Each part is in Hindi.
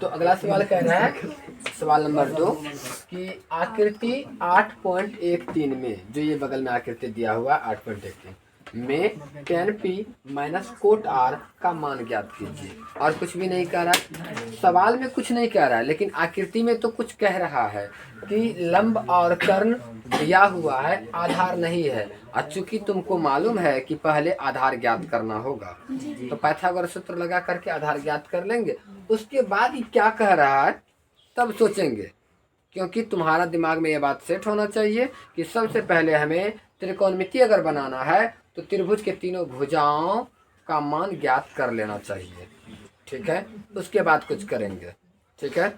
तो अगला सवाल कह रहा है, सवाल नंबर 2 कि आकृति 8.13 में, जो ये बगल में आकृति दिया हुआ 8.13 में tan p minus cot r का मान ज्ञात कीजिए। और कुछ भी नहीं कह रहा, सवाल में कुछ नहीं कह रहा है, लेकिन आकृति में तो कुछ कह रहा है कि लंब और कर्ण दिया हुआ है, आधार नहीं है। और चूंकि तुमको मालूम है कि पहले आधार ज्ञात करना होगा, तो पाइथागोरस सूत्र लगा करके आधार ज्ञात कर लेंगे। उसके बाद ही क्या कह रहा है तब सोचेंगे, क्योंकि तुम्हारा दिमाग में ये बात सेट होना चाहिए कि सबसे पहले हमें त्रिकोणमिति अगर बनाना है तो त्रिभुज के तीनों भुजाओं का मान ज्ञात कर लेना चाहिए। ठीक है, उसके बाद कुछ करेंगे। ठीक है,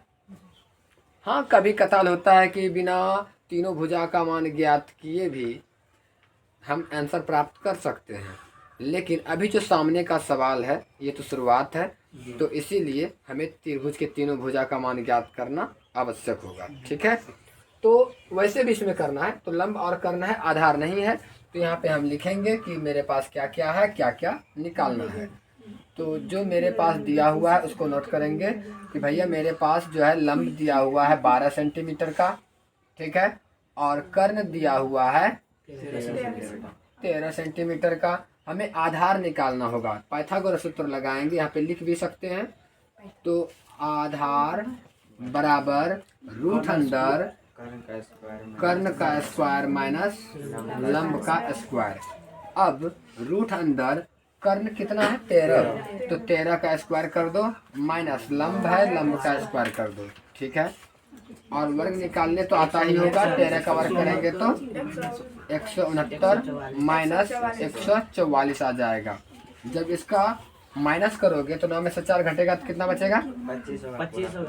हाँ कभी कताल होता है कि बिना तीनों भुजा का मान ज्ञात किए भी हम आंसर प्राप्त कर सकते हैं, लेकिन अभी जो सामने का सवाल है ये तो शुरुआत है, तो इसीलिए हमें त्रिभुज के तीनों भुजा का मान ज्ञात करना आवश्यक होगा। ठीक है, तो वैसे भी इसमें करना है, तो लंब और कर्ण है, आधार नहीं है, तो यहाँ पे हम लिखेंगे कि मेरे पास क्या क्या है, क्या क्या निकालना है। तो जो मेरे पास दिया हुआ है उसको नोट करेंगे कि भैया मेरे पास जो है लंब दिया हुआ है 12 सेंटीमीटर का। ठीक है, और कर्ण दिया हुआ है 13 सेंटीमीटर का। हमें आधार निकालना होगा, पाइथागोरस सूत्र लगाएंगे, यहाँ पे लिख भी सकते हैं। तो आधार बराबर रूट अंडर कर्ण का स्क्वायर माइनस लंब का स्क्वायर। अब रूट अंदर कर्ण कितना है 13, तो 13 का स्क्वायर कर दो, माइनस लंब है, लंब का स्क्वायर कर दो। ठीक है, और वर्ग निकालने तो आता ही होगा, 13 का वर्ग करेंगे तो 169 माइनस 144 आ जाएगा। जब इसका माइनस करोगे तो 9 में से 4 घटेगा तो कितना बचेगा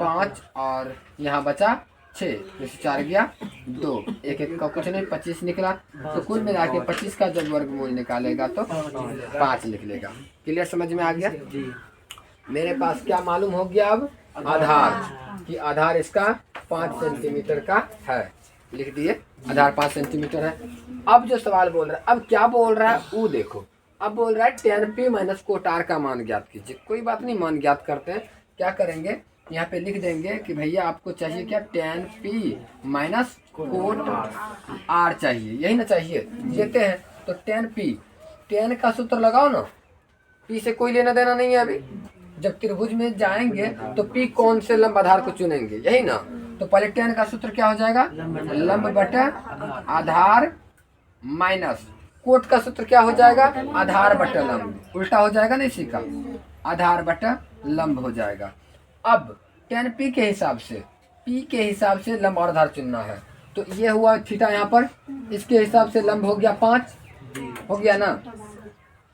5, और यहाँ बचा 6, जैसे 4 गया 2, एक एक का कुछ नहीं 25 निकला। तो कुल मिला के 25 का जब वर्गमूल निकालेगा तो 5 निकलेगा। क्लियर, समझ में आ गया? मेरे पास क्या मालूम हो गया अब, आधार, कि आधार इसका 5 सेंटीमीटर का है। लिख दिए, आधार 5 सेंटीमीटर है। अब जो सवाल बोल रहा है, अब क्या बोल रहा है वो देखो। अब बोल रहा है tan p minus cot r का मान ज्ञात कीजिए। कोई बात नहीं, मान ज्ञात करते हैं। क्या करेंगे, यहाँ पे लिख देंगे कि भैया आपको चाहिए क्या, tan p minus cot r चाहिए, यही ना चाहिए, देते हैं। तो tan p, tan का सूत्र लगाओ ना, p से कोई लेना देना नहीं है अभी। जब त्रिभुज में जाएंगे तो p कौन से लंब आधार को चुनेंगे, यही ना। तो पहले tan का सूत्र क्या हो जाएगा, लंब बटा आधार, माइनस कोट का सूत्र क्या हो जाएगा, आधार बटा लंब, उल्टा हो जाएगा ना इसी का, आधार बटा लंब हो जाएगा। अब tan p के हिसाब से, p के हिसाब से लंब और आधार चुनना है। तो ये हुआ थीटा, यहाँ पर इसके हिसाब से लंब हो गया 5, हो गया ना।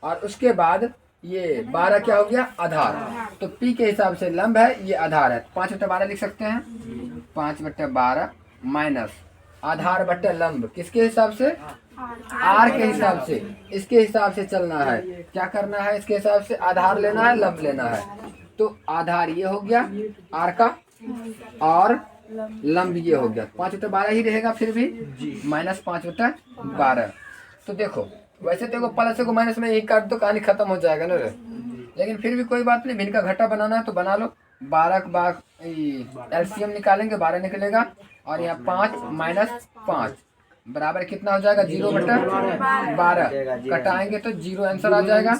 और उसके बाद ये 12 क्या हो गया, आधार। तो p के हिसाब से लंब है, ये आधार है, 5/12 लिख सकते हैं, 5/12 माइनस आधार बटा लंब, किसके हिसाब से, r के हिसाब से। इसके हिसाब से चलना है, क्या करना है, इसके हिसाब से आधार लेना है, लंब लेना है। तो आधार ये हो गया r का, और लंब ये हो गया, 5/12 ही रहेगा फिर भी, माइनस 5/12। तो देखो, वैसे देखो प्लस को माइनस में यही काट दो, कहानी खत्म हो जाएगा ना रे। लेकिन फिर भी कोई बात नहीं, भिन्न का घटा बनाना है तो बना लो। 12 का एलसीएम निकालेंगे, 12 निकलेगा, और यहाँ 5 माइनस 5 बराबर कितना हो जाएगा, 0/12। कटाएंगे तो 0 आंसर आ जाएगा।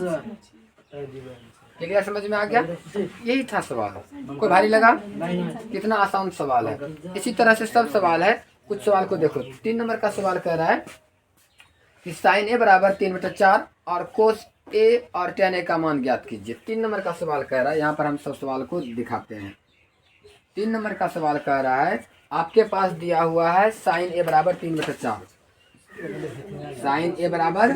क्लियर, समझ में आ गया? यही था सवाल, कोई भारी लगा? कितना आसान सवाल है। इसी तरह से सब सवाल है। कुछ सवाल को देखो, 3 नंबर का सवाल कह रहा है कि साइन a बराबर 3/4 और कोस a और tan a का मान ज्ञात कीजिए। 3 नंबर का सवाल कह रहा है, यहाँ पर हम सब सवाल को दिखाते हैं। 3 नंबर का सवाल कह रहा है, आपके पास दिया हुआ है साइन a बराबर 3/4, साइन a बराबर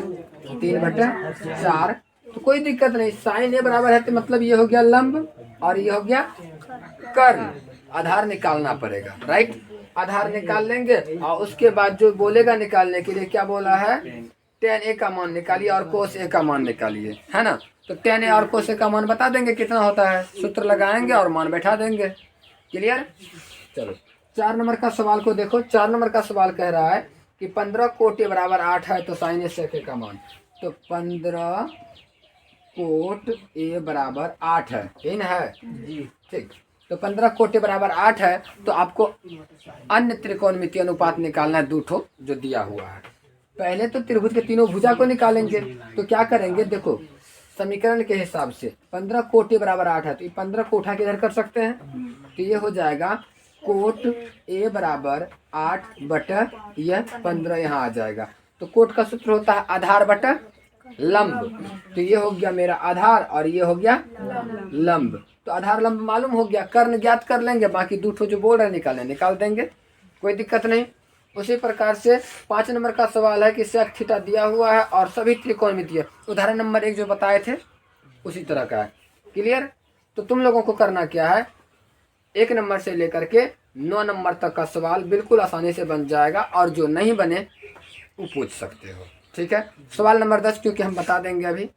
3/4, तो कोई दिक्कत नहीं। साइन a बराबर है तो मतलब ये हो गया लंब, और ये हो गया कर्ण। आधार निकालना पड़ेगा, राइट। आधार निकाल लेंगे, और उसके बाद जो बोलेगा निकालने के लिए, क्या बोला है, tan a का मान निकालिए और कोस a का मान निकालिए, है ना। तो tan a और कोस a का मान बता देंगे कितना होता है, सूत्र लगाएंगे और मान बैठा देंगे। क्लियर, चलो 4 नंबर का सवाल को देखो। 4 नंबर का सवाल कह रहा है कि 15 कोट a बराबर 8 है, तो साइन a sec a का मान। तो 15 कोट a बराबर 8 है, यही ना है जी, ठीक। तो 15 कोटि बराबर 8 है। तो आपको अन्य त्रिकोणमितीय अनुपात निकालना है 2 ठो जो दिया हुआ है। पहले तो त्रिभुज के तीनों भुजा को निकालेंगे। तो क्या करेंगे, देखो समीकरण के हिसाब से 15 कोटि बराबर 8 है, तो 15 को उठा के इधर कर सकते हैं। तो ये हो जाएगा कोट ए बराबर 8 बटा यह 15 यहाँ आ जाएगा। तो कोट का सूत्र होता है आधार बटा लंब। तो ये हो गया मेरा आधार और ये हो गया लंब। तो आधार लंब मालूम हो गया, कर्ण ज्ञात कर लेंगे, बाकी 2 ठो जो बोल रहे हैं निकाल देंगे, कोई दिक्कत नहीं। उसी प्रकार से 5 नंबर का सवाल है कि सेक थीटा दिया हुआ है और सभी त्रिकोणमितीय, उदाहरण नंबर 1 जो बताए थे उसी तरह का है। क्लियर? तो तुम लोगों को करना क्या है, 1 नंबर से लेकर के 9 नंबर तक का सवाल बिल्कुल आसानी से बन जाएगा, और जो नहीं बने वो पूछ सकते हो। ठीक है, सवाल नंबर 10 क्योंकि हम बता देंगे अभी।